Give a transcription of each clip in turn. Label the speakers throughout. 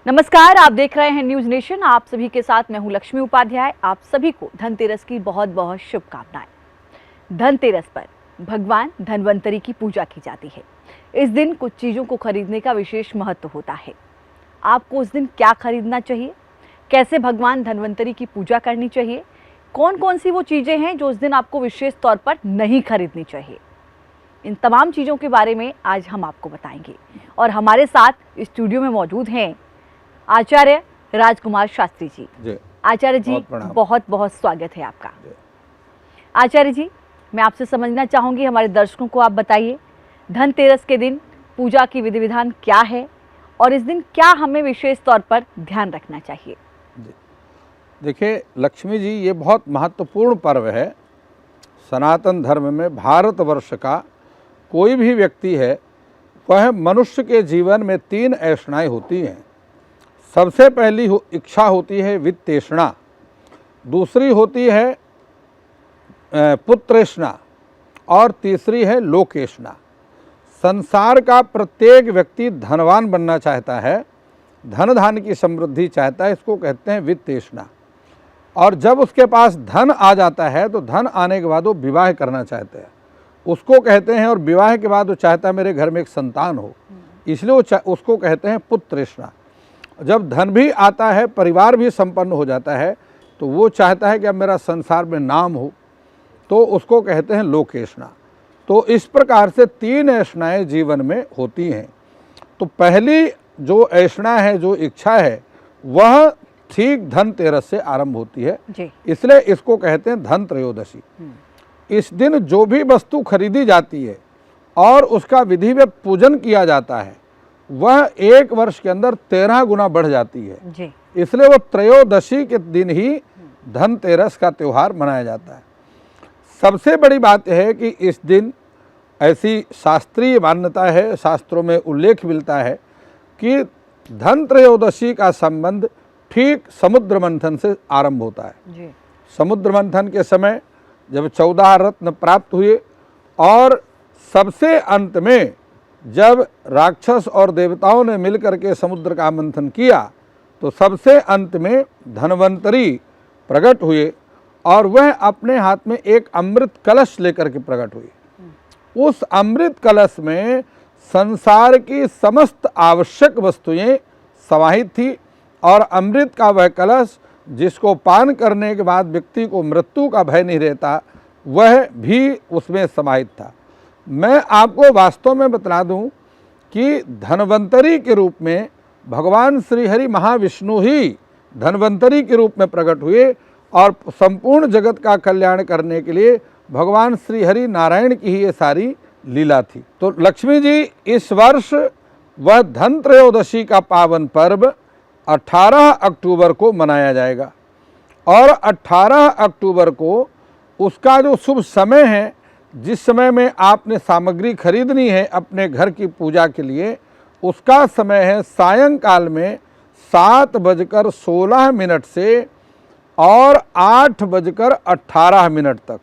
Speaker 1: नमस्कार, आप देख रहे हैं न्यूज नेशन। आप सभी के साथ मैं हूं लक्ष्मी उपाध्याय। आप सभी को धनतेरस की बहुत बहुत शुभकामनाएं। धनतेरस पर भगवान धन्वंतरी की पूजा की जाती है। इस दिन कुछ चीजों को खरीदने का विशेष महत्व होता है। आपको उस दिन क्या खरीदना चाहिए, कैसे भगवान धन्वंतरी की पूजा करनी चाहिए, कौन कौन सी वो चीजें हैं जो उस दिन आपको विशेष तौर पर नहीं खरीदनी चाहिए, इन तमाम चीजों के बारे में आज हम आपको बताएंगे। और हमारे साथ स्टूडियो में मौजूद हैं आचार्य राजकुमार शास्त्री जी। आचार्य जी, बहुत बहुत स्वागत है आपका। आचार्य जी, मैं आपसे समझना चाहूंगी, हमारे दर्शकों को आप बताइए, धनतेरस के दिन पूजा की विधि विधान क्या है और इस दिन क्या हमें विशेष तौर पर ध्यान रखना चाहिए।
Speaker 2: देखिए लक्ष्मी जी, ये बहुत महत्वपूर्ण पर्व है। सनातन धर्म में भारतवर्ष का कोई भी व्यक्ति है, वह मनुष्य के जीवन में 3 ऐषणाएं होती हैं। सबसे पहली इच्छा होती है वित्तेषणा, दूसरी होती है पुत्रेषणा और तीसरी है लोकेषणा। संसार का प्रत्येक व्यक्ति धनवान बनना चाहता है, धन धान की समृद्धि चाहता है, इसको कहते हैं वित्तेषणा। और जब उसके पास धन आ जाता है तो धन आने के बाद वो विवाह करना चाहते हैं, उसको कहते हैं, और विवाह के बाद वो चाहता है मेरे घर में एक संतान हो, इसलिए वो उसको कहते हैं पुत्रेषणा। जब धन भी आता है, परिवार भी संपन्न हो जाता है, तो वो चाहता है कि अब मेरा संसार में नाम हो, तो उसको कहते हैं लोकेषणा। तो इस प्रकार से 3 ऐषणाएं जीवन में होती हैं। तो पहली जो ऐषणा है, जो इच्छा है, वह ठीक धनतेरस से आरंभ होती है, इसलिए इसको कहते हैं धन त्रयोदशी। इस दिन जो भी वस्तु खरीदी जाती है और उसका विधिवत पूजन किया जाता है, वह 1 वर्ष के अंदर 13 गुना बढ़ जाती है। इसलिए वह त्रयोदशी के दिन ही धनतेरस का त्यौहार मनाया जाता है। सबसे बड़ी बात यह है कि इस दिन ऐसी शास्त्रीय मान्यता है, शास्त्रों में उल्लेख मिलता है कि धन त्रयोदशी का संबंध ठीक समुद्र मंथन से आरंभ होता है। समुद्र मंथन के समय जब 14 रत्न प्राप्त हुए और सबसे अंत में जब राक्षस और देवताओं ने मिलकर के समुद्र का मंथन किया, तो सबसे अंत में धन्वंतरी प्रकट हुए और वह अपने हाथ में एक अमृत कलश लेकर के प्रकट हुई। उस अमृत कलश में संसार की समस्त आवश्यक वस्तुएं समाहित थी और अमृत का वह कलश जिसको पान करने के बाद व्यक्ति को मृत्यु का भय नहीं रहता, वह भी उसमें समाहित था। मैं आपको वास्तव में बता दूं कि धन्वंतरी के रूप में भगवान श्री हरि महाविष्णु ही धन्वंतरी के रूप में प्रकट हुए और संपूर्ण जगत का कल्याण करने के लिए भगवान श्री हरि नारायण की ही ये सारी लीला थी। तो लक्ष्मी जी, इस वर्ष वह धन त्रयोदशी का पावन पर्व 18 अक्टूबर को मनाया जाएगा और 18 अक्टूबर को उसका जो शुभ समय है, जिस समय में आपने सामग्री खरीदनी है अपने घर की पूजा के लिए, उसका समय है सायंकाल में 7:16 से और 8:18 तक।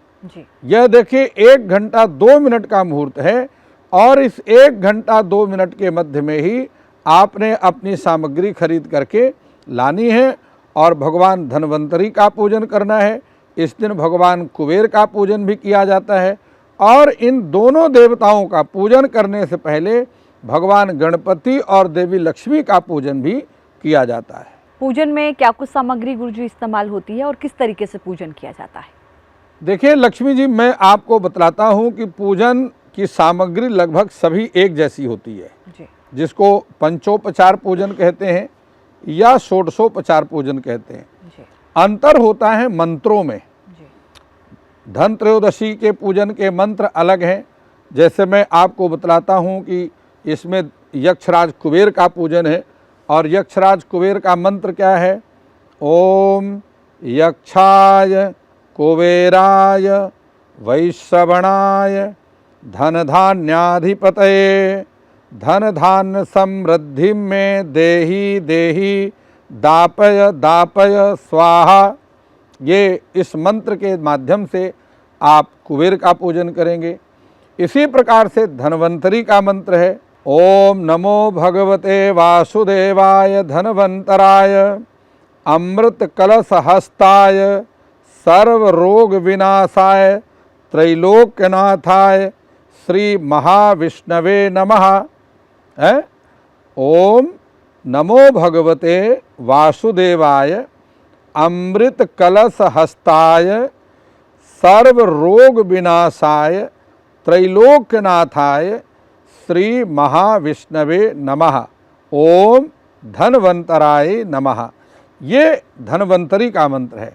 Speaker 2: यह देखिए 1 घंटा 2 मिनट का मुहूर्त है और इस 1 घंटा 2 मिनट के मध्य में ही आपने अपनी सामग्री खरीद करके लानी है और भगवान धन्वंतरी का पूजन करना है। इस दिन भगवान कुबेर का पूजन भी किया जाता है और इन दोनों देवताओं का पूजन करने से पहले भगवान गणपति और देवी लक्ष्मी का पूजन भी किया जाता है।
Speaker 1: पूजन में क्या कुछ सामग्री गुरुजी इस्तेमाल होती है और किस तरीके से पूजन किया जाता है?
Speaker 2: देखिए लक्ष्मी जी, मैं आपको बतलाता हूँ कि पूजन की सामग्री लगभग सभी एक जैसी होती है, जिसको पंचोपचार पूजन कहते हैं या षोडशोपचार पूजन कहते हैं। अंतर होता है मंत्रों में। धन त्रयोदशी के पूजन के मंत्र अलग हैं। जैसे मैं आपको बतलाता हूँ कि इसमें यक्षराज कुबेर का पूजन है और यक्षराज कुबेर का मंत्र क्या है? ओम यक्षाय कुबेराय वैश्रवणाय धन धान्याधिपतये धन धान्य समृद्धि में देहि देहि दापय दापय स्वाहा। ये इस मंत्र के माध्यम से आप कुबेर का पूजन करेंगे। इसी प्रकार से धन्वंतरी का मंत्र है ओम नमो भगवते वासुदेवाय धनवंतराय अमृत कलश हस्ताय सर्व रोग विनाशाय त्रैलोक्यनाथाय श्री महाविष्णवे नमः। है ओम नमो भगवते वासुदेवाय अमृत कलश हस्ताय सर्व रोग विनाशाय त्रैलोक्यनाथाय श्री महाविष्णवे नमः। ओम धनवंतराय नमः। ये धनवंतरी का मंत्र है।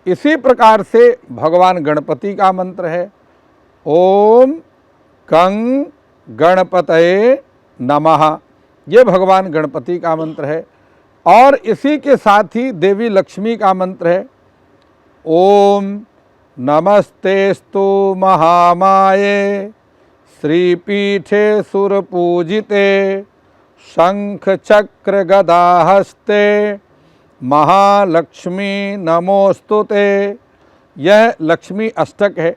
Speaker 2: इसी प्रकार से भगवान गणपति का मंत्र है, ओम गं गणपतये नमः। ये भगवान गणपति का मंत्र है। और इसी के साथ ही देवी लक्ष्मी का मंत्र है, ओम नमस्तेस्तु महामाये श्रीपीठे सुरपूजिते शंख चक्र गदाहस्ते महालक्ष्मी नमोस्तुते। यह लक्ष्मी अष्टक है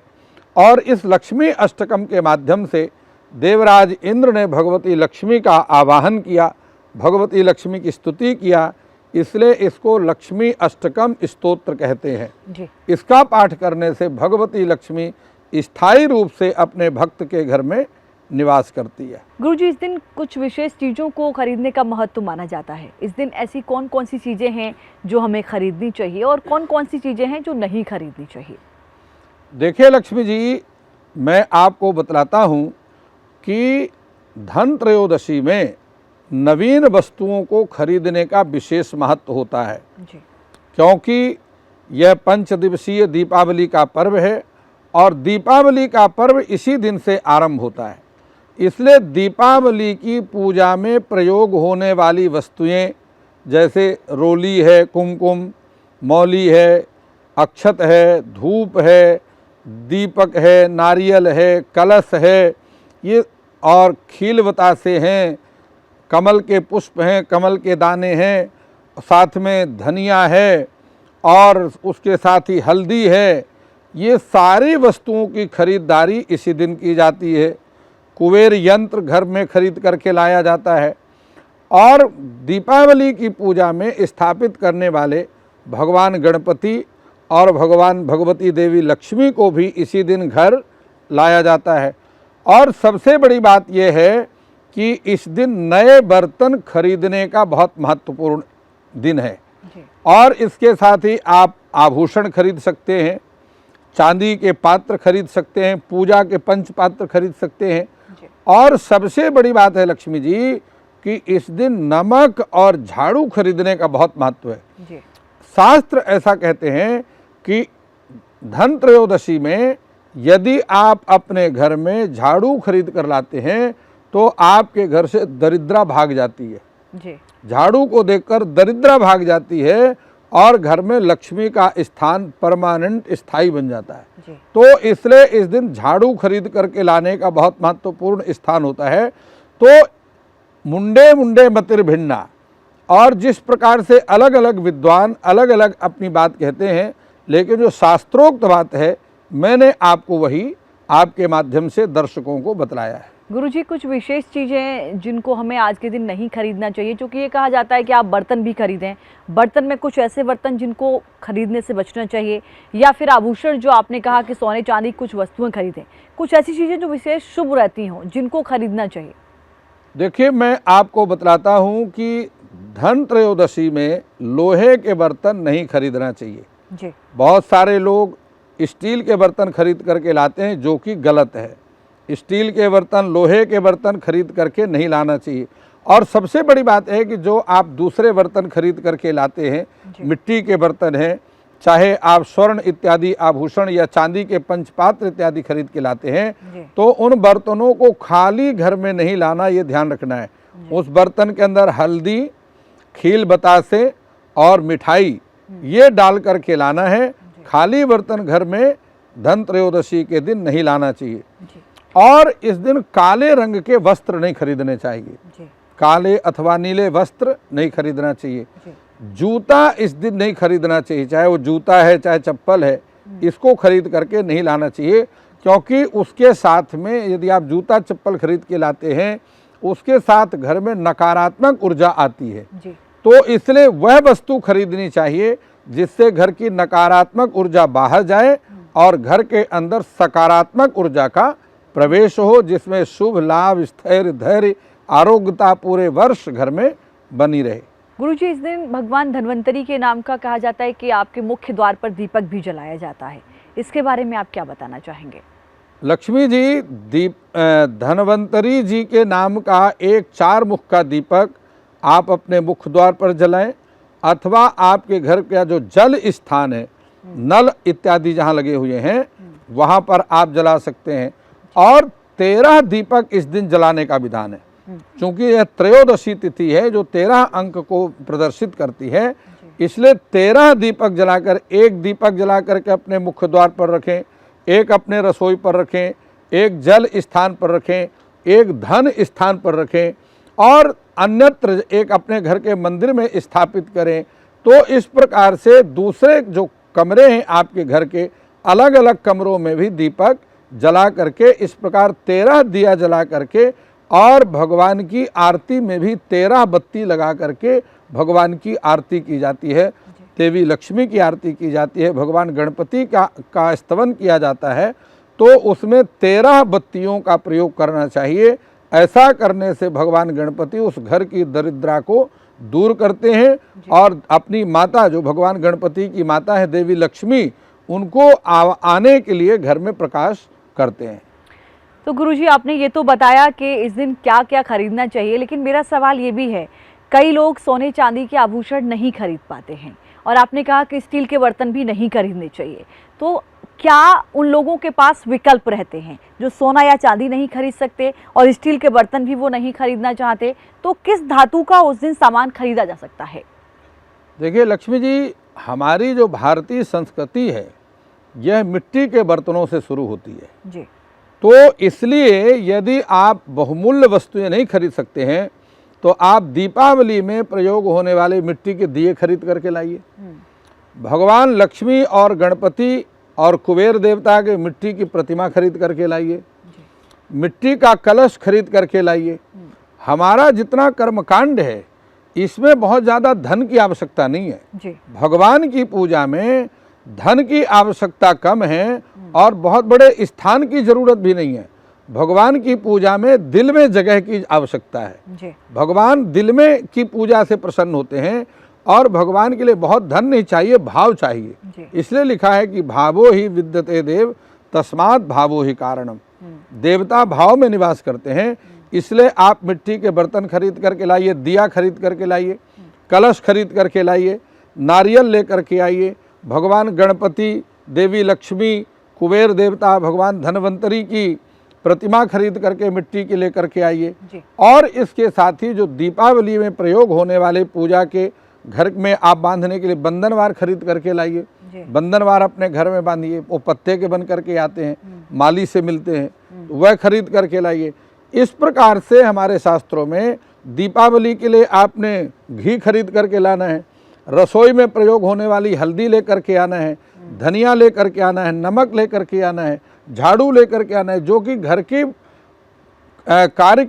Speaker 2: और इस लक्ष्मी अष्टकम के माध्यम से देवराज इंद्र ने भगवती लक्ष्मी का आवाहन किया, भगवती लक्ष्मी की स्तुति किया, इसलिए इसको लक्ष्मी अष्टकम स्तोत्र कहते हैं
Speaker 1: जी।
Speaker 2: इसका पाठ करने से भगवती लक्ष्मी स्थायी रूप से अपने भक्त के घर में निवास करती है।
Speaker 1: गुरुजी, इस दिन कुछ विशेष चीज़ों को खरीदने का महत्व माना जाता है। इस दिन ऐसी कौन कौन सी चीज़ें हैं जो हमें खरीदनी चाहिए और कौन कौन सी चीज़ें हैं जो नहीं खरीदनी चाहिए?
Speaker 2: देखिए लक्ष्मी जी, मैं आपको बतलाता हूँ कि धन त्रयोदशी में नवीन वस्तुओं को खरीदने का विशेष महत्व होता है
Speaker 1: जी।
Speaker 2: क्योंकि यह पंचदिवसीय दीपावली का पर्व है और दीपावली का पर्व इसी दिन से आरंभ होता है। इसलिए दीपावली की पूजा में प्रयोग होने वाली वस्तुएं जैसे रोली है, कुमकुम, मौली है, अक्षत है, धूप है, दीपक है, नारियल है, कलश है, ये और खील बतासे हैं, कमल के पुष्प हैं, कमल के दाने हैं, साथ में धनिया है और उसके साथ ही हल्दी है। ये सारी वस्तुओं की खरीदारी इसी दिन की जाती है। कुबेर यंत्र घर में खरीद करके लाया जाता है और दीपावली की पूजा में स्थापित करने वाले भगवान गणपति और भगवान भगवती देवी लक्ष्मी को भी इसी दिन घर लाया जाता है। और सबसे बड़ी बात यह है कि इस दिन नए बर्तन खरीदने का बहुत महत्वपूर्ण दिन है और इसके साथ ही आप आभूषण खरीद सकते हैं, चांदी के पात्र खरीद सकते हैं, पूजा के पंच पात्र खरीद सकते हैं। और सबसे बड़ी बात है लक्ष्मी जी कि इस दिन नमक और झाड़ू खरीदने का बहुत महत्व है जी। शास्त्र ऐसा कहते हैं कि धन त्रयोदशी में यदि आप अपने घर में झाड़ू खरीद कर लाते हैं तो आपके घर से दरिद्रा भाग जाती है जी। झाड़ू को देखकर दरिद्रा भाग जाती है और घर में लक्ष्मी का स्थान परमानेंट स्थायी बन जाता है जी। तो इसलिए इस दिन झाड़ू खरीद करके लाने का बहुत महत्वपूर्ण स्थान होता है। तो मुंडे मुंडे मतिर भिन्ना, और जिस प्रकार से अलग अलग विद्वान अलग अलग अपनी बात कहते हैं, लेकिन जो शास्त्रोक्त बात है मैंने आपको वही आपके माध्यम से दर्शकों को बतलाया है।
Speaker 1: गुरुजी, कुछ विशेष चीज़ें जिनको हमें आज के दिन नहीं खरीदना चाहिए, क्योंकि ये कहा जाता है कि आप बर्तन भी खरीदें, बर्तन में कुछ ऐसे बर्तन जिनको खरीदने से बचना चाहिए, या फिर आभूषण जो आपने कहा कि सोने चांदी कुछ वस्तुएं खरीदें, कुछ ऐसी चीज़ें जो विशेष शुभ रहती हों जिनको खरीदना चाहिए?
Speaker 2: देखिए, मैं आपको बतलाता हूँ कि धन त्रयोदशी में लोहे के बर्तन नहीं खरीदना चाहिए
Speaker 1: जी।
Speaker 2: बहुत सारे लोग स्टील के बर्तन खरीद करके लाते हैं जो कि गलत है। स्टील के बर्तन, लोहे के बर्तन खरीद करके नहीं लाना चाहिए। और सबसे बड़ी बात है कि जो आप दूसरे बर्तन खरीद करके लाते हैं, मिट्टी के बर्तन हैं, चाहे आप स्वर्ण इत्यादि आभूषण या चांदी के पंचपात्र इत्यादि खरीद के लाते हैं, तो उन बर्तनों को खाली घर में नहीं लाना, ये ध्यान रखना है। उस बर्तन के अंदर हल्दी, खील बतासे और मिठाई ये डाल करके लाना है। खाली बर्तन घर में धन त्रयोदशी के दिन नहीं लाना चाहिए। और इस दिन काले रंग के वस्त्र नहीं खरीदने चाहिए, काले अथवा नीले वस्त्र नहीं खरीदना चाहिए। जूता इस दिन नहीं खरीदना चाहिए, चाहे वो जूता है चाहे चप्पल है, इसको खरीद करके नहीं लाना चाहिए, क्योंकि उसके साथ में यदि आप जूता चप्पल खरीद के लाते हैं उसके साथ घर में नकारात्मक ऊर्जा आती है।
Speaker 1: जी।
Speaker 2: तो इसलिए वह वस्तु खरीदनी चाहिए जिससे घर की नकारात्मक ऊर्जा बाहर जाए और घर के अंदर सकारात्मक ऊर्जा का प्रवेश हो, जिसमें शुभ लाभ, स्थैर्य, धैर्य, आरोग्यता पूरे वर्ष घर में बनी रहे।
Speaker 1: गुरुजी, इस दिन भगवान धन्वंतरी के नाम का कहा जाता है कि आपके मुख्य द्वार पर दीपक भी जलाया जाता है, इसके बारे में आप क्या बताना चाहेंगे?
Speaker 2: लक्ष्मी जी, धन्वंतरी जी के नाम का एक 4 मुख का दीपक आप अपने मुख्य द्वार पर जलाएं, अथवा आपके घर का जो जल स्थान है, नल इत्यादि जहाँ लगे हुए हैं वहाँ पर आप जला सकते हैं। और 13 दीपक इस दिन जलाने का विधान है, क्योंकि यह त्रयोदशी तिथि है जो 13 अंक को प्रदर्शित करती है, इसलिए 13 दीपक जलाकर, एक दीपक जला करके अपने मुख्य द्वार पर रखें, एक अपने रसोई पर रखें, एक जल स्थान पर रखें, एक धन स्थान पर रखें और अन्यत्र एक अपने घर के मंदिर में स्थापित करें। तो इस प्रकार से दूसरे जो कमरे हैं आपके घर के, अलग अलग कमरों में भी दीपक जला करके, इस प्रकार 13 दिया जला करके और भगवान की आरती में भी 13 बत्ती लगा करके भगवान की आरती की जाती है, देवी लक्ष्मी की आरती की जाती है, भगवान गणपति का स्तवन किया जाता है। तो उसमें 13 बत्तियों का प्रयोग करना चाहिए। ऐसा करने से भगवान गणपति उस घर की दरिद्रा को दूर करते हैं और अपनी माता, जो भगवान गणपति की माता है देवी लक्ष्मी, उनको आने के लिए घर में प्रकाश करते हैं।
Speaker 1: तो गुरुजी, आपने ये तो बताया कि इस दिन क्या क्या खरीदना चाहिए, लेकिन मेरा सवाल ये भी है, कई लोग सोने चांदी के आभूषण नहीं खरीद पाते हैं और आपने कहा कि स्टील के बर्तन भी नहीं खरीदने चाहिए, तो क्या उन लोगों के पास विकल्प रहते हैं जो सोना या चांदी नहीं खरीद सकते और स्टील के बर्तन भी वो नहीं खरीदना चाहते, तो किस धातु का उस दिन सामान खरीदा जा सकता है?
Speaker 2: देखिए लक्ष्मी जी, हमारी जो भारतीय संस्कृति है यह मिट्टी के बर्तनों से शुरू होती है
Speaker 1: जी।
Speaker 2: तो इसलिए यदि आप बहुमूल्य वस्तुएं नहीं खरीद सकते हैं तो आप दीपावली में प्रयोग होने वाले मिट्टी के दिए खरीद करके लाइए। भगवान लक्ष्मी और गणपति और कुबेर देवता के मिट्टी की प्रतिमा खरीद करके लाइए, मिट्टी का कलश खरीद करके लाइए। हमारा जितना कर्मकांड है इसमें बहुत ज़्यादा धन की आवश्यकता नहीं है
Speaker 1: जी।
Speaker 2: भगवान की पूजा में धन की आवश्यकता कम है और बहुत बड़े स्थान की जरूरत भी नहीं है। भगवान की पूजा में दिल में जगह की आवश्यकता है
Speaker 1: जी।
Speaker 2: भगवान दिल में की पूजा से प्रसन्न होते हैं और भगवान के लिए बहुत धन नहीं चाहिए, भाव चाहिए। इसलिए लिखा है कि भावो ही विद्यते देव तस्मात् भावो ही कारणम। देवता भाव में निवास करते हैं, इसलिए आप मिट्टी के बर्तन खरीद करके लाइए, दिया खरीद करके लाइए, कलश खरीद करके लाइए, नारियल लेकर के आइए। भगवान गणपति, देवी लक्ष्मी, कुबेर देवता, भगवान धन्वंतरी की प्रतिमा खरीद करके मिट्टी की लेकर के आइए। और इसके साथ ही जो दीपावली में प्रयोग होने वाले पूजा के घर में आप बांधने के लिए बंधनवार खरीद करके लाइए। बंधनवार अपने घर में बांधिए, वो पत्ते के बन करके आते हैं, माली से मिलते हैं, तो वह खरीद करके लाइए। इस प्रकार से हमारे शास्त्रों में दीपावली के लिए आपने घी खरीद करके लाना है, रसोई में प्रयोग होने वाली हल्दी लेकर के आना है, धनिया लेकर के आना है, नमक लेकर के आना है, झाड़ू लेकर के आना है, जो कि घर के कार्य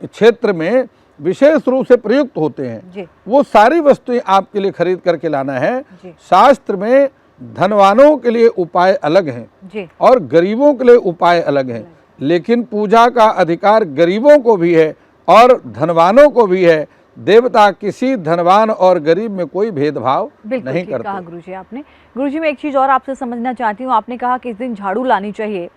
Speaker 2: क्षेत्र में विशेष रूप से प्रयुक्त होते हैं। वो सारी वस्तुएं आपके लिए खरीद करके लाना है। शास्त्र में धनवानों के लिए उपाय अलग हैं और गरीबों के लिए उपाय अलग हैं, लेकिन पूजा का अधिकार गरीबों को भी है और धनवानों को भी है। देवता किसी धनवान और गरीब में कोई भेदभाव नहीं करते।
Speaker 1: कहा गुरुजी आपने। गुरुजी, मैं एक चीज़ और आपसे समझना चाहती हूँ, आपने कहा कि इस दिन झाड़ू लानी चाहिए,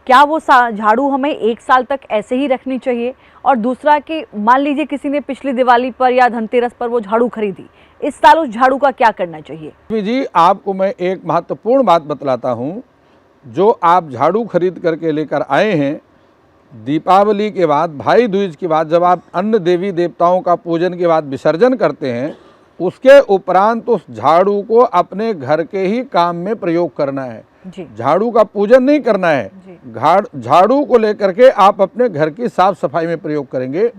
Speaker 1: क्या वो झाड़ू हमें 1 साल तक ऐसे ही रखनी चाहिए? और दूसरा कि मान लीजिए किसी ने पिछली दिवाली पर या धनतेरस पर वो झाड़ू खरीदी, इस साल उस झाड़ू का क्या करना चाहिए?
Speaker 2: जी, आपको मैं एक महत्वपूर्ण बात बतलाता हूँ। जो आप झाड़ू खरीद करके लेकर आए हैं, दीपावली के बाद, भाई दूज के बाद, जब आप अन्य देवी देवताओं का पूजन के बाद विसर्जन करते हैं, उसके उपरांत उस झाड़ू को अपने घर के ही काम में प्रयोग करना है। झाड़ू का पूजन नहीं करना है। झाड़ू को लेकर के आप अपने घर की साफ सफाई में प्रयोग करेंगे।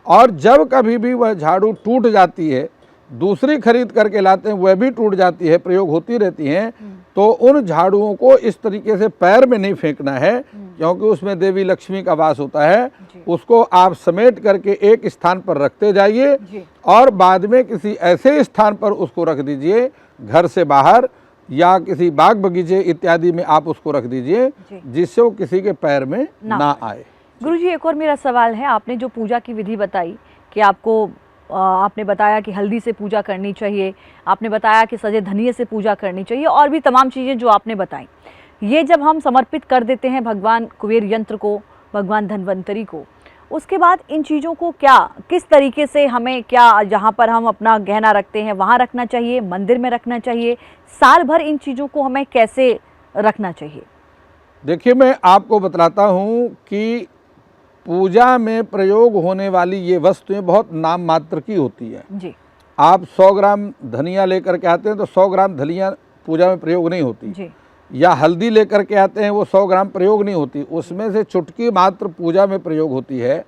Speaker 2: और जब कभी भी वह झाड़ू टूट जाती है दूसरी खरीद करके लाते हैं वह भी टूट जाती है, प्रयोग होती रहती हैं, तो उन झाड़ुओं को इस तरीके से पैर में नहीं फेंकना है, क्योंकि उसमें देवी लक्ष्मी का वास होता है। उसको आप समेट करके एक स्थान पर रखते जाइए और बाद में किसी ऐसे स्थान पर उसको रख दीजिए, घर से बाहर या किसी बाग बगीचे इत्यादि में आप उसको रख दीजिए, जिससे वो किसी के पैर में ना आए।
Speaker 1: गुरुजी, एक और मेरा सवाल है, आपने जो पूजा की विधि बताई कि आपने बताया कि हल्दी से पूजा करनी चाहिए, आपने बताया कि सजे धनिये से पूजा करनी चाहिए, और भी तमाम चीज़ें जो आपने बताई, ये जब हम समर्पित कर देते हैं भगवान कुबेर यंत्र को, भगवान धन्वंतरी को, उसके बाद इन चीज़ों को किस तरीके से हमें, जहाँ पर हम अपना गहना रखते हैं वहाँ रखना चाहिए, मंदिर में रखना चाहिए, साल भर इन चीज़ों को हमें कैसे रखना चाहिए?
Speaker 2: देखिए, मैं आपको बतलाता हूँ कि पूजा में प्रयोग होने वाली ये वस्तुएं बहुत नाम मात्र की होती है
Speaker 1: जी।
Speaker 2: आप 100 ग्राम धनिया लेकर के आते हैं तो 100 ग्राम धनिया पूजा में प्रयोग नहीं होती
Speaker 1: जी।
Speaker 2: या हल्दी लेकर के आते हैं वो 100 ग्राम प्रयोग नहीं होती, उसमें से चुटकी मात्र पूजा में प्रयोग होती है।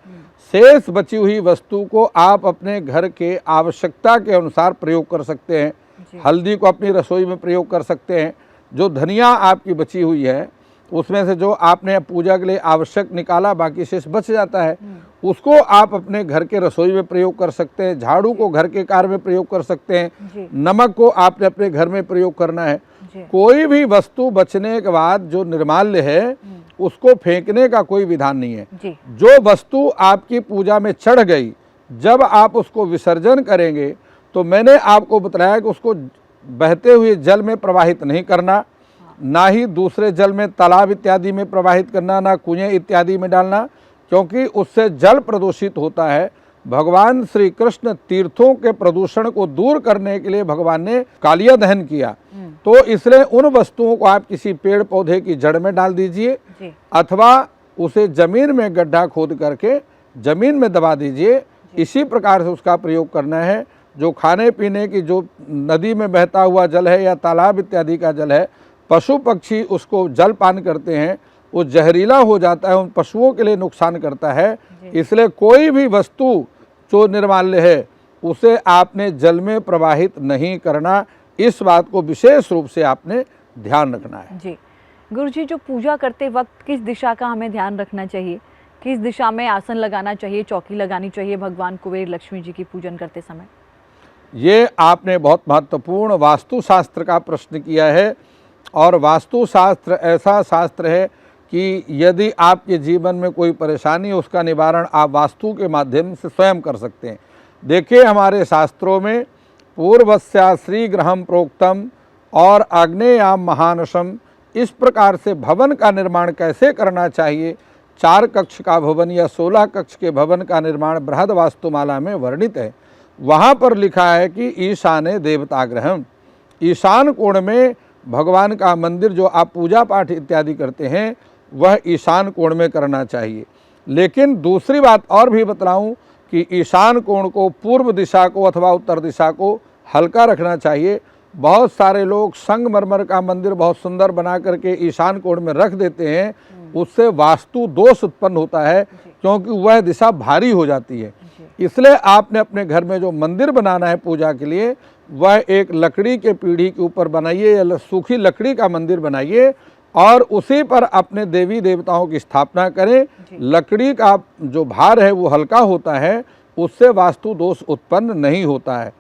Speaker 2: शेष बची हुई वस्तु को आप अपने घर के आवश्यकता के अनुसार प्रयोग कर सकते हैं। हल्दी को अपनी रसोई में प्रयोग कर सकते हैं। जो धनिया आपकी बची हुई है उसमें से जो आपने पूजा के लिए आवश्यक निकाला, बाकी शेष बच जाता है, उसको आप अपने घर के रसोई में प्रयोग कर सकते हैं। झाड़ू को घर के कार्य में प्रयोग कर सकते हैं। नमक को आपने अपने घर में प्रयोग करना है। कोई भी वस्तु बचने के बाद जो निर्माल्य है उसको फेंकने का कोई विधान नहीं है। जो वस्तु आपकी पूजा में चढ़ गई, जब आप उसको विसर्जन करेंगे तो मैंने आपको बताया कि उसको बहते हुए जल में प्रवाहित नहीं करना, ना ही दूसरे जल में, तालाब इत्यादि में प्रवाहित करना, ना कुएं इत्यादि में डालना, क्योंकि उससे जल प्रदूषित होता है। भगवान श्री कृष्ण तीर्थों के प्रदूषण को दूर करने के लिए भगवान ने कालिया दहन किया, तो इसलिए उन वस्तुओं को आप किसी पेड़ पौधे की जड़ में डाल दीजिए अथवा उसे जमीन में गड्ढा खोद करके जमीन में दबा दीजिए। इसी प्रकार से उसका प्रयोग करना है। जो खाने पीने की, जो नदी में बहता हुआ जल है या तालाब इत्यादि का जल है, पशु पक्षी उसको जल पान करते हैं, वो जहरीला हो जाता है, उन पशुओं के लिए नुकसान करता है। इसलिए कोई भी वस्तु जो निर्माल्य है उसे आपने जल में प्रवाहित नहीं करना, इस बात को विशेष रूप से आपने ध्यान रखना है।
Speaker 1: जी गुरुजी, जो पूजा करते वक्त किस दिशा का हमें ध्यान रखना चाहिए? किस दिशा में आसन लगाना चाहिए, चौकी लगानी चाहिए भगवान कुबेर लक्ष्मी जी की पूजन करते समय?
Speaker 2: ये आपने बहुत महत्वपूर्ण वास्तुशास्त्र का प्रश्न किया है। और वास्तुशास्त्र ऐसा शास्त्र है कि यदि आपके जीवन में कोई परेशानी है उसका निवारण आप वास्तु के माध्यम से स्वयं कर सकते हैं। देखिए, हमारे शास्त्रों में पूर्वस्या श्रीगृहम प्रोक्तम और आग्नेयाम महानसम, इस प्रकार से भवन का निर्माण कैसे करना चाहिए, 4 कक्ष का भवन या 16 कक्ष के भवन का निर्माण बृहद वास्तुमाला में वर्णित है। वहाँ पर लिखा है कि ईशाने देवता गृहम, ईशान कोण में भगवान का मंदिर जो आप पूजा पाठ इत्यादि करते हैं वह ईशान कोण में करना चाहिए। लेकिन दूसरी बात और भी बतलाऊं कि ईशान कोण को, पूर्व दिशा को अथवा उत्तर दिशा को हल्का रखना चाहिए। बहुत सारे लोग संगमरमर का मंदिर बहुत सुंदर बना करके ईशान कोण में रख देते हैं, उससे वास्तु दोष उत्पन्न होता है, क्योंकि वह दिशा भारी हो जाती है। इसलिए आपने अपने घर में जो मंदिर बनाना है पूजा के लिए, वह एक लकड़ी के पीढ़ी के ऊपर बनाइए या सूखी लकड़ी का मंदिर बनाइए और उसी पर अपने देवी देवताओं की स्थापना करें। लकड़ी का जो भार है वो हल्का होता है, उससे वास्तु दोष उत्पन्न नहीं होता है।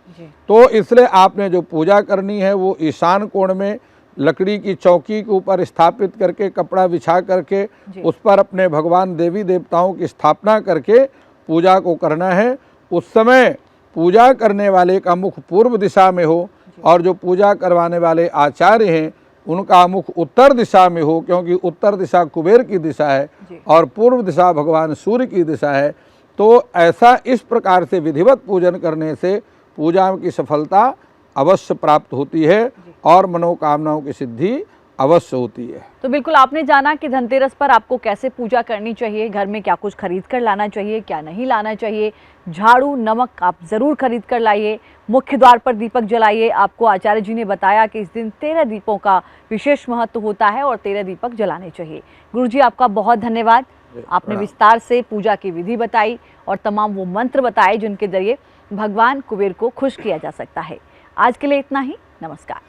Speaker 2: तो इसलिए आपने जो पूजा करनी है वो ईशान कोण में लकड़ी की चौकी के ऊपर स्थापित करके, कपड़ा बिछा करके उस पर अपने भगवान देवी देवताओं की स्थापना करके पूजा को करना है। उस समय पूजा करने वाले का मुख पूर्व दिशा में हो और जो पूजा करवाने वाले आचार्य हैं उनका मुख उत्तर दिशा में हो, क्योंकि उत्तर दिशा कुबेर की दिशा है और पूर्व दिशा भगवान सूर्य की दिशा है। तो ऐसा इस प्रकार से विधिवत पूजन करने से पूजा की सफलता अवश्य प्राप्त होती है और मनोकामनाओं की सिद्धि अवश्य होती है।
Speaker 1: तो बिल्कुल आपने जाना कि धनतेरस पर आपको कैसे पूजा करनी चाहिए, घर में क्या कुछ खरीद कर लाना चाहिए, क्या नहीं लाना चाहिए। झाड़ू, नमक आप ज़रूर खरीद कर लाइए। मुख्य द्वार पर दीपक जलाइए। आपको आचार्य जी ने बताया कि इस दिन 13 दीपों का विशेष महत्व होता है और 13 दीपक जलाने चाहिए। गुरुजी, आपका बहुत धन्यवाद। आपने
Speaker 2: प्रणाम।
Speaker 1: विस्तार से पूजा की विधि बताई और तमाम वो मंत्र बताए जिनके जरिए भगवान कुबेर को खुश किया जा सकता है। आज के लिए इतना ही। नमस्कार।